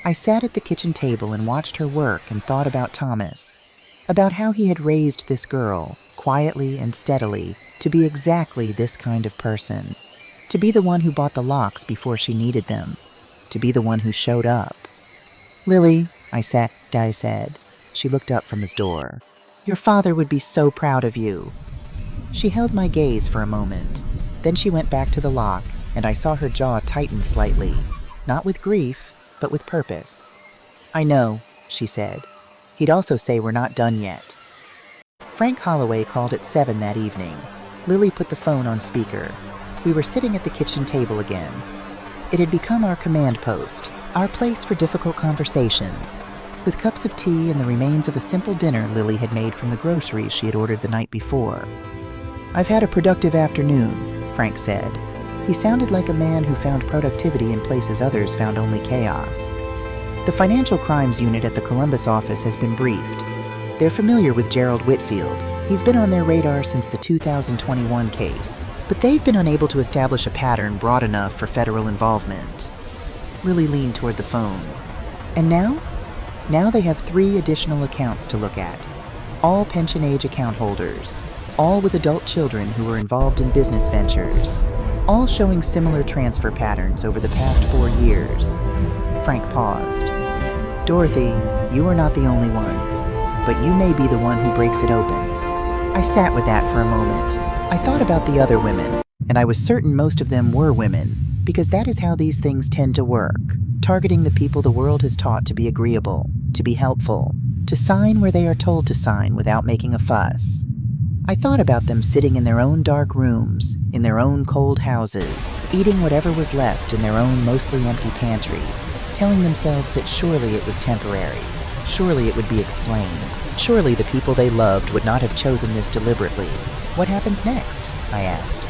I sat at the kitchen table and watched her work and thought about Thomas, about how he had raised this girl, quietly and steadily, to be exactly this kind of person, to be the one who bought the locks before she needed them, to be the one who showed up. Lily, I said. She looked up from his door. Your father would be so proud of you. She held my gaze for a moment. Then she went back to the lock, and I saw her jaw tighten slightly, not with grief, but with purpose. I know, she said. He'd also say we're not done yet. Frank Holloway called at 7 that evening. Lily put the phone on speaker. We were sitting at the kitchen table again. It had become our command post, our place for difficult conversations, with cups of tea and the remains of a simple dinner Lily had made from the groceries she had ordered the night before. I've had a productive afternoon, Frank said. He sounded like a man who found productivity in places others found only chaos. The Financial Crimes Unit at the Columbus office has been briefed. They're familiar with Gerald Whitfield. He's been on their radar since the 2021 case, but they've been unable to establish a pattern broad enough for federal involvement. Lily leaned toward the phone. And now? Now they have 3 additional accounts to look at. All pension-age account holders. All with adult children who were involved in business ventures. All showing similar transfer patterns over the past 4 years. Frank paused. Dorothy, you are not the only one, but you may be the one who breaks it open. I sat with that for a moment. I thought about the other women, and I was certain most of them were women, because that is how these things tend to work, targeting the people the world has taught to be agreeable, to be helpful, to sign where they are told to sign without making a fuss. I thought about them sitting in their own dark rooms, in their own cold houses, eating whatever was left in their own mostly empty pantries, telling themselves that surely it was temporary, surely it would be explained, surely the people they loved would not have chosen this deliberately. What happens next? I asked.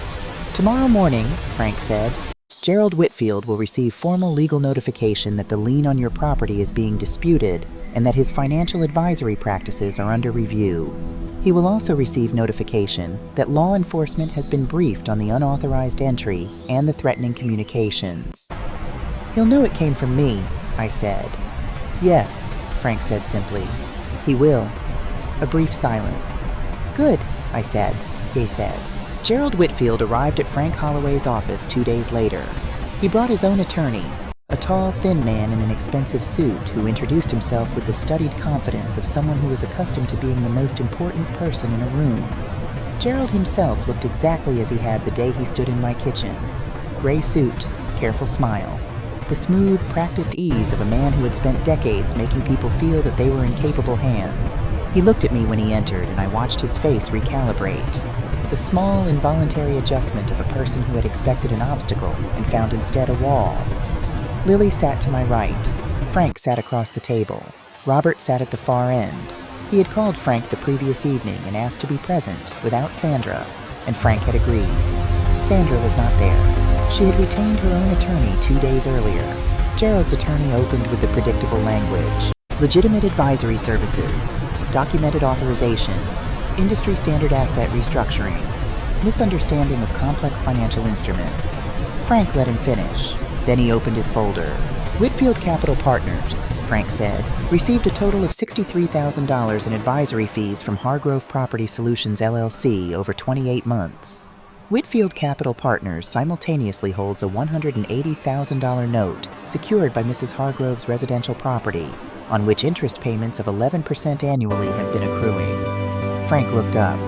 Tomorrow morning, Frank said, Gerald Whitfield will receive formal legal notification that the lien on your property is being disputed and that his financial advisory practices are under review. He will also receive notification that law enforcement has been briefed on the unauthorized entry and the threatening communications. He'll know it came from me, I said. Yes, Frank said simply. He will. A brief silence. Good, I said. They said. Gerald Whitfield arrived at Frank Holloway's office 2 days later. He brought his own attorney, a tall, thin man in an expensive suit who introduced himself with the studied confidence of someone who was accustomed to being the most important person in a room. Gerald himself looked exactly as he had the day he stood in my kitchen. Gray suit, careful smile. The smooth, practiced ease of a man who had spent decades making people feel that they were in capable hands. He looked at me when he entered, and I watched his face recalibrate. The small, involuntary adjustment of a person who had expected an obstacle and found instead a wall. Lily sat to my right. Frank sat across the table. Robert sat at the far end. He had called Frank the previous evening and asked to be present without Sandra, and Frank had agreed. Sandra was not there. She had retained her own attorney 2 days earlier. Gerald's attorney opened with the predictable language. Legitimate advisory services, documented authorization, industry standard asset restructuring, misunderstanding of complex financial instruments. Frank let him finish. Then he opened his folder. Whitfield Capital Partners, Frank said, received a total of $63,000 in advisory fees from Hargrove Property Solutions LLC over 28 months. Whitfield Capital Partners simultaneously holds a $180,000 note secured by Mrs. Hargrove's residential property, on which interest payments of 11% annually have been accruing. Frank looked up.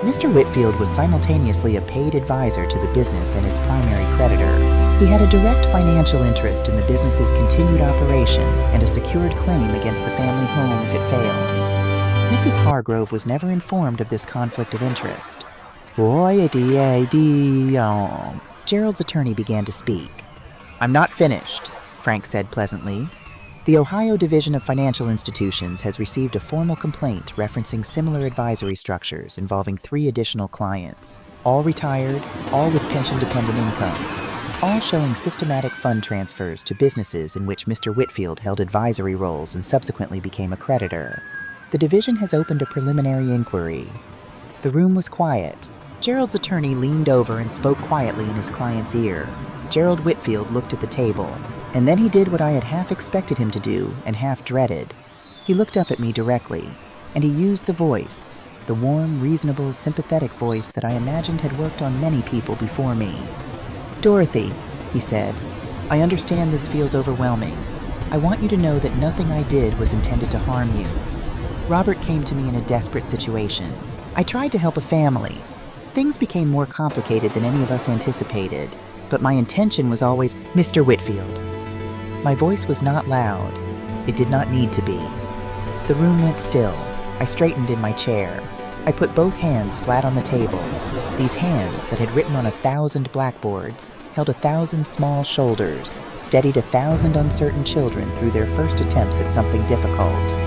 Mr. Whitfield was simultaneously a paid advisor to the business and its primary creditor. He had a direct financial interest in the business's continued operation and a secured claim against the family home if it failed. Mrs. Hargrove was never informed of this conflict of interest. Gerald's attorney began to speak. "I'm not finished," Frank said pleasantly. "The Ohio Division of Financial Institutions has received a formal complaint referencing similar advisory structures involving 3 additional clients, all retired, all with pension-dependent incomes, all showing systematic fund transfers to businesses in which Mr. Whitfield held advisory roles and subsequently became a creditor. The division has opened a preliminary inquiry." The room was quiet. Gerald's attorney leaned over and spoke quietly in his client's ear. Gerald Whitfield looked at the table, and then he did what I had half expected him to do and half dreaded. He looked up at me directly, and he used the voice, the warm, reasonable, sympathetic voice that I imagined had worked on many people before me. "Dorothy," he said, "I understand this feels overwhelming. I want you to know that nothing I did was intended to harm you. Robert came to me in a desperate situation. I tried to help a family. Things became more complicated than any of us anticipated, but my intention was always Mr. Whitfield." My voice was not loud. It did not need to be. The room went still. I straightened in my chair. I put both hands flat on the table. These hands that had written on 1,000 blackboards, held 1,000 small shoulders, steadied 1,000 uncertain children through their first attempts at something difficult.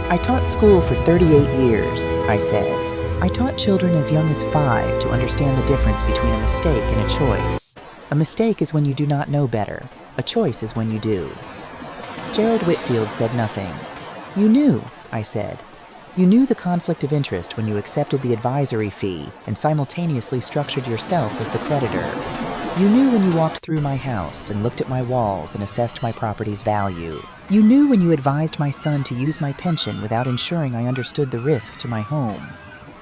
"I taught school for 38 years, I said. I taught children as young as 5 to understand the difference between a mistake and a choice. A mistake is when you do not know better. A choice is when you do." Gerald Whitfield said nothing. "You knew," I said. "You knew the conflict of interest when you accepted the advisory fee and simultaneously structured yourself as the creditor. You knew when you walked through my house and looked at my walls and assessed my property's value. You knew when you advised my son to use my pension without ensuring I understood the risk to my home.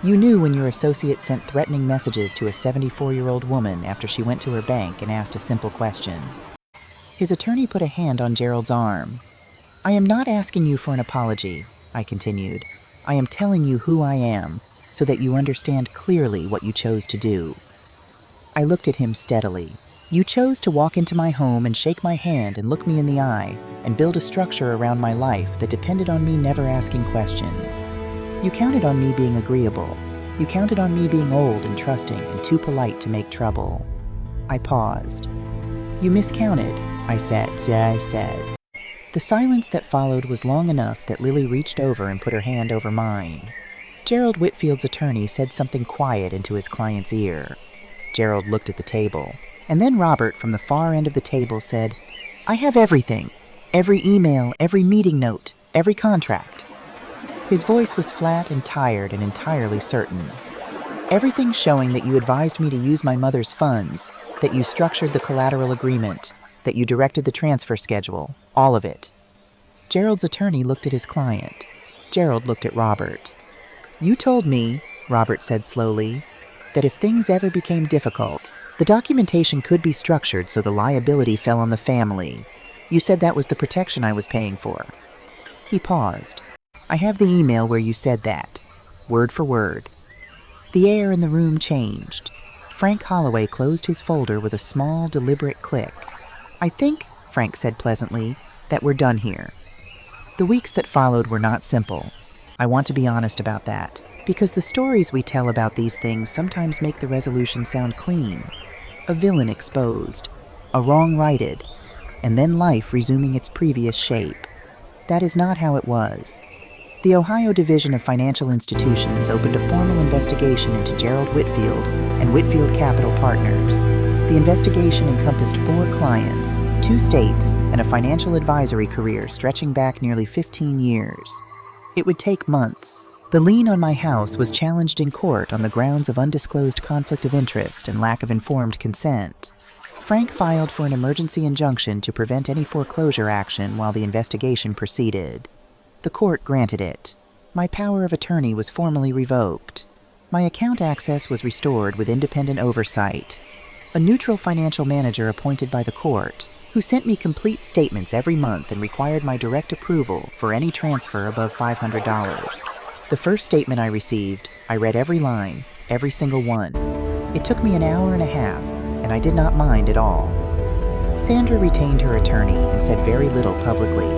You knew when your associate sent threatening messages to a 74-year-old woman after she went to her bank and asked a simple question." His attorney put a hand on Gerald's arm. "I am not asking you for an apology," I continued. "I am telling you who I am, so that you understand clearly what you chose to do." I looked at him steadily. "You chose to walk into my home and shake my hand and look me in the eye and build a structure around my life that depended on me never asking questions. You counted on me being agreeable. You counted on me being old and trusting and too polite to make trouble." I paused. "You miscounted," I said. The silence that followed was long enough that Lily reached over and put her hand over mine. Gerald Whitfield's attorney said something quiet into his client's ear. Gerald looked at the table, and then Robert from the far end of the table said, "I have everything. Every email, every meeting note, every contract." His voice was flat and tired and entirely certain. "Everything showing that you advised me to use my mother's funds, that you structured the collateral agreement, that you directed the transfer schedule, all of it." Gerald's attorney looked at his client. Gerald looked at Robert. "You told me," Robert said slowly, "that if things ever became difficult, the documentation could be structured so the liability fell on the family. You said that was the protection I was paying for." He paused. "I have the email where you said that, word for word." The air in the room changed. Frank Holloway closed his folder with a small, deliberate click. "I think," Frank said pleasantly, "that we're done here." The weeks that followed were not simple. I want to be honest about that, because the stories we tell about these things sometimes make the resolution sound clean. A villain exposed, a wrong righted, and then life resuming its previous shape. That is not how it was. The Ohio Division of Financial Institutions opened a formal investigation into Gerald Whitfield and Whitfield Capital Partners. The investigation encompassed 4 clients, 2 states, and a financial advisory career stretching back nearly 15 years. It would take months. The lien on my house was challenged in court on the grounds of undisclosed conflict of interest and lack of informed consent. Frank filed for an emergency injunction to prevent any foreclosure action while the investigation proceeded. The court granted it. My power of attorney was formally revoked. My account access was restored with independent oversight. A neutral financial manager appointed by the court, who sent me complete statements every month and required my direct approval for any transfer above $500. The first statement I received, I read every line, every single one. It took me an hour and a half, and I did not mind at all. Sandra retained her attorney and said very little publicly.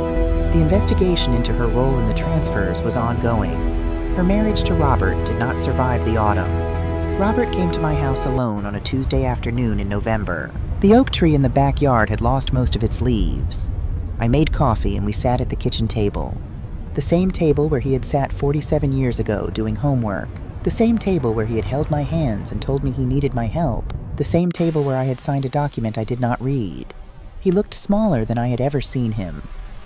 The investigation into her role in the transfers was ongoing. Her marriage to Robert did not survive the autumn. Robert came to my house alone on a Tuesday afternoon in November. The oak tree in the backyard had lost most of its leaves. I made coffee and we sat at the kitchen table. The same table where he had sat 47 years ago doing homework. The same table where he had held my hands and told me he needed my help. The same table where I had signed a document I did not read. He looked smaller than I had ever seen him.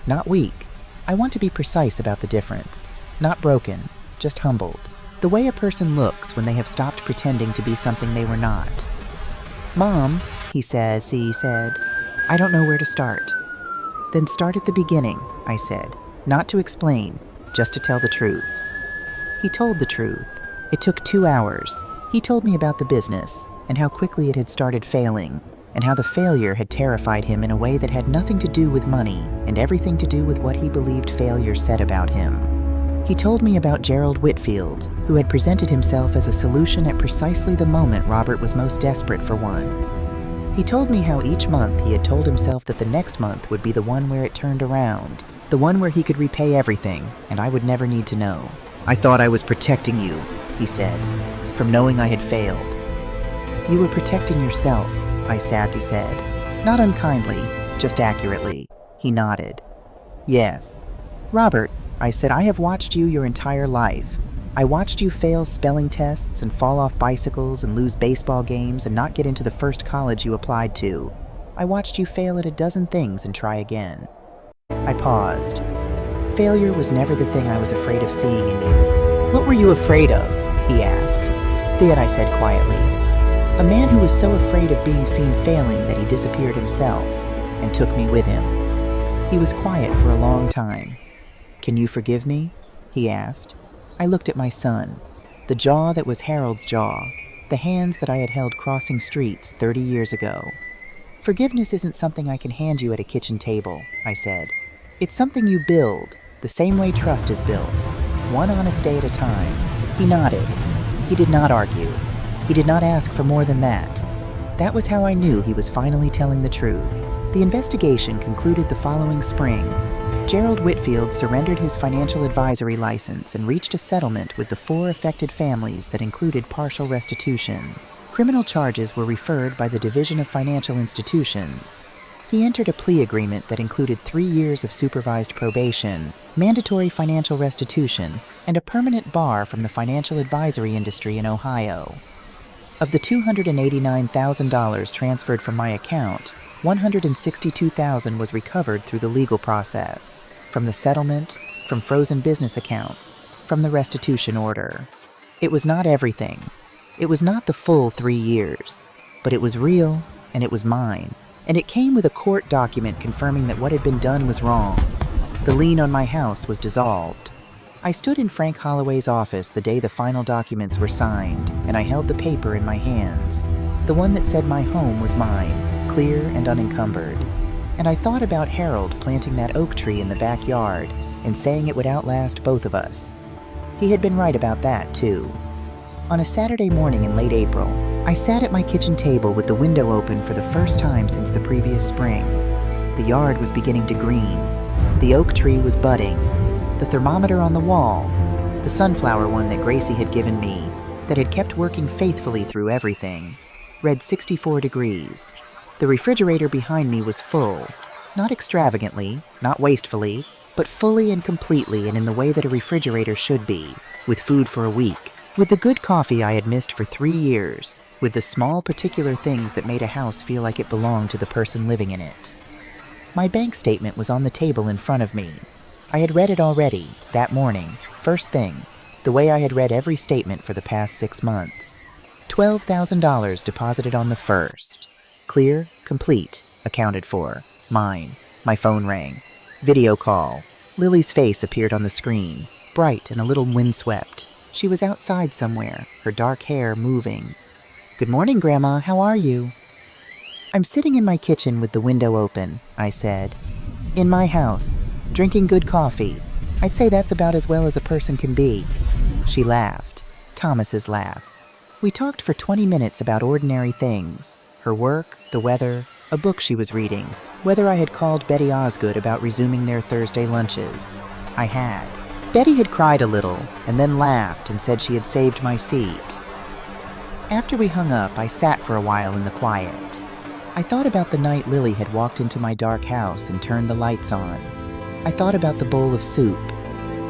Not weak. I want to be precise about the difference. Not broken, just humbled. The way a person looks when they have stopped pretending to be something they were not. "Mom," he said, "I don't know where to start." "Then start at the beginning," I said. Not to explain, just to tell the truth. He told the truth. It took 2 hours. He told me about the business and how quickly it had started failing, and how the failure had terrified him in a way that had nothing to do with money and everything to do with what he believed failure said about him. He told me about Gerald Whitfield, who had presented himself as a solution at precisely the moment Robert was most desperate for one. He told me how each month he had told himself that the next month would be the one where it turned around, the one where he could repay everything, and I would never need to know. "I thought I was protecting you," he said, "from knowing I had failed." "You were protecting yourself," I sadly said. Not unkindly, just accurately. He nodded. "Yes." "Robert," I said, "I have watched you your entire life. I watched you fail spelling tests and fall off bicycles and lose baseball games and not get into the first college you applied to. I watched you fail at a dozen things and try again." I paused. Failure was never the thing I was afraid of seeing in you. "What were you afraid of?" he asked. "That," I said quietly. "A man who was so afraid of being seen failing that he disappeared himself and took me with him." He was quiet for a long time. "Can you forgive me?" he asked. I looked at my son, the jaw that was Harold's jaw, the hands that I had held crossing streets 30 years ago. "Forgiveness isn't something I can hand you at a kitchen table," I said. "It's something you build, the same way trust is built, one honest day at a time." He nodded. He did not argue. He did not ask for more than that. That was how I knew he was finally telling the truth. The investigation concluded the following spring. Gerald Whitfield surrendered his financial advisory license and reached a settlement with the 4 affected families that included partial restitution. Criminal charges were referred by the Division of Financial Institutions. He entered a plea agreement that included 3 years of supervised probation, mandatory financial restitution, and a permanent bar from the financial advisory industry in Ohio. Of the $289,000 transferred from my account, $162,000 was recovered through the legal process, from the settlement, from frozen business accounts, from the restitution order. It was not everything. It was not the full 3 years, but it was real, and it was mine. And it came with a court document confirming that what had been done was wrong. The lien on my house was dissolved. I stood in Frank Holloway's office the day the final documents were signed, and I held the paper in my hands, the one that said my home was mine, clear and unencumbered. And I thought about Harold planting that oak tree in the backyard and saying it would outlast both of us. He had been right about that, too. On a Saturday morning in late April, I sat at my kitchen table with the window open for the first time since the previous spring. The yard was beginning to green. The oak tree was budding. The thermometer on the wall, the sunflower one that Gracie had given me, that had kept working faithfully through everything, read 64 degrees. The refrigerator behind me was full. Not extravagantly, not wastefully, but fully and completely and in the way that a refrigerator should be, with food for a week, with the good coffee I had missed for 3 years, with the small particular things that made a house feel like it belonged to the person living in it. My bank statement was on the table in front of me. I had read it already, that morning, first thing, the way I had read every statement for the past 6 months. $12,000 deposited on the first. Clear, complete, accounted for. Mine. My phone rang. Video call. Lily's face appeared on the screen, bright and a little windswept. She was outside somewhere, her dark hair moving. "Good morning, Grandma. How are you?" "I'm sitting in my kitchen with the window open," I said. "In my house, drinking good coffee. I'd say that's about as well as a person can be." She laughed. Thomas's laugh. We talked for 20 minutes about ordinary things. Her work, the weather, a book she was reading, whether I had called Betty Osgood about resuming their Thursday lunches. I had. Betty had cried a little, and then laughed and said she had saved my seat. After we hung up, I sat for a while in the quiet. I thought about the night Lily had walked into my dark house and turned the lights on. I thought about the bowl of soup.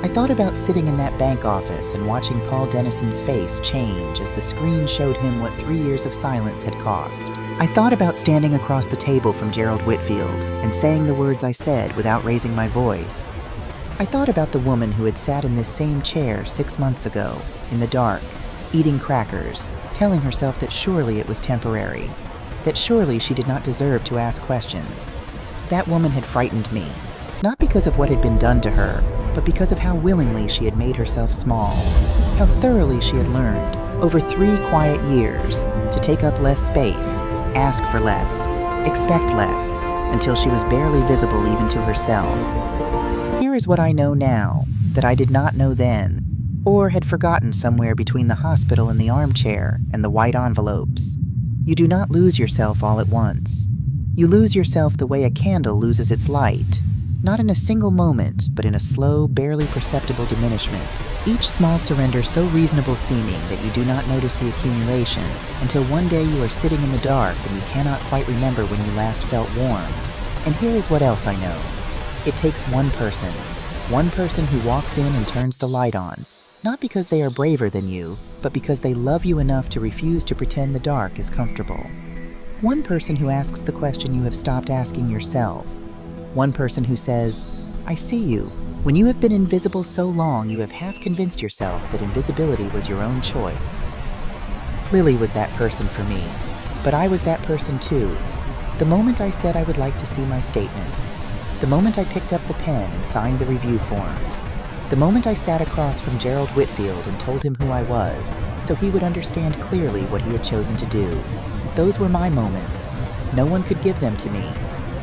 I thought about sitting in that bank office and watching Paul Dennison's face change as the screen showed him what 3 years of silence had cost. I thought about standing across the table from Gerald Whitfield and saying the words I said without raising my voice. I thought about the woman who had sat in this same chair 6 months ago, in the dark, eating crackers, telling herself that surely it was temporary, that surely she did not deserve to ask questions. That woman had frightened me, not because of what had been done to her, but because of how willingly she had made herself small, how thoroughly she had learned, over 3 quiet years, to take up less space, ask for less, expect less, until she was barely visible even to herself. Here is what I know now, that I did not know then, or had forgotten somewhere between the hospital and the armchair and the white envelopes. You do not lose yourself all at once. You lose yourself the way a candle loses its light, not in a single moment, but in a slow, barely perceptible diminishment, each small surrender so reasonable seeming that you do not notice the accumulation, until one day you are sitting in the dark and you cannot quite remember when you last felt warm. And here is what else I know. It takes one person who walks in and turns the light on, not because they are braver than you, but because they love you enough to refuse to pretend the dark is comfortable. One person who asks the question you have stopped asking yourself. One person who says, "I see you." When you have been invisible so long, you have half convinced yourself that invisibility was your own choice. Lily was that person for me, but I was that person too. The moment I said I would like to see my statements, the moment I picked up the pen and signed the review forms, the moment I sat across from Gerald Whitfield and told him who I was, so he would understand clearly what he had chosen to do. Those were my moments. No one could give them to me.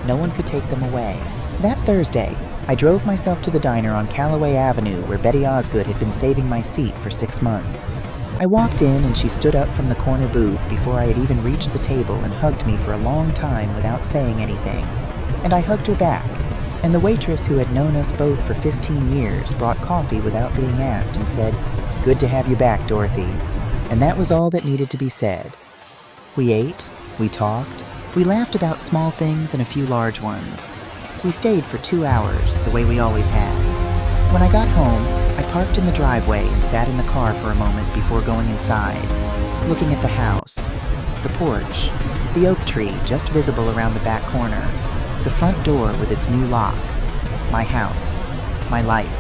No one could take them away. That Thursday, I drove myself to the diner on Callaway Avenue where Betty Osgood had been saving my seat for 6 months. I walked in and she stood up from the corner booth before I had even reached the table and hugged me for a long time without saying anything. And I hugged her back. And the waitress who had known us both for 15 years brought coffee without being asked and said, "Good to have you back, Dorothy." And that was all that needed to be said. We ate, we talked, we laughed about small things and a few large ones. We stayed for 2 hours, the way we always had. When I got home, I parked in the driveway and sat in the car for a moment before going inside, looking at the house, the porch, the oak tree just visible around the back corner, the front door with its new lock, my house, my life,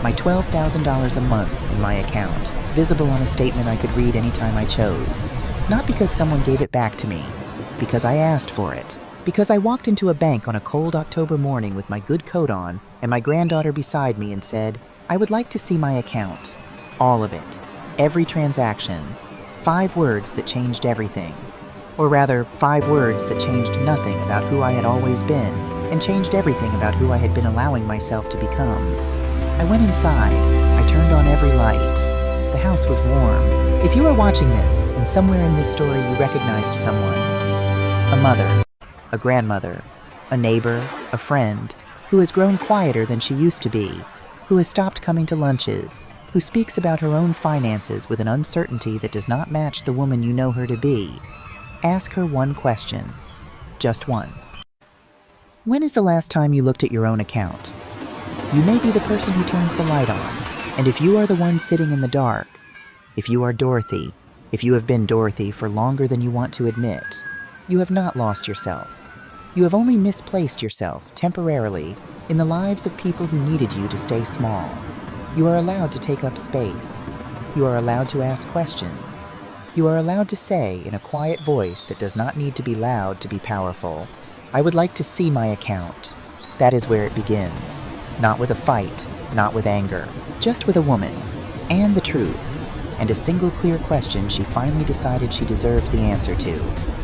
my $12,000 a month in my account, visible on a statement I could read anytime I chose. Not because someone gave it back to me, because I asked for it. Because I walked into a bank on a cold October morning with my good coat on and my granddaughter beside me and said, "I would like to see my account." All of it. Every transaction. 5 words that changed everything. Or rather, 5 words that changed nothing about who I had always been and changed everything about who I had been allowing myself to become. I went inside. I turned on every light. The house was warm. If you are watching this, and somewhere in this story you recognized someone, a mother, a grandmother, a neighbor, a friend, who has grown quieter than she used to be, who has stopped coming to lunches, who speaks about her own finances with an uncertainty that does not match the woman you know her to be, ask her one question. Just one. When is the last time you looked at your own account? You may be the person who turns the light on, and if you are the one sitting in the dark, if you are Dorothy, if you have been Dorothy for longer than you want to admit, you have not lost yourself. You have only misplaced yourself, temporarily, in the lives of people who needed you to stay small. You are allowed to take up space. You are allowed to ask questions. You are allowed to say, in a quiet voice that does not need to be loud to be powerful, "I would like to see my account." That is where it begins. Not with a fight, not with anger, just with a woman, and the truth, and a single clear question she finally decided she deserved the answer to.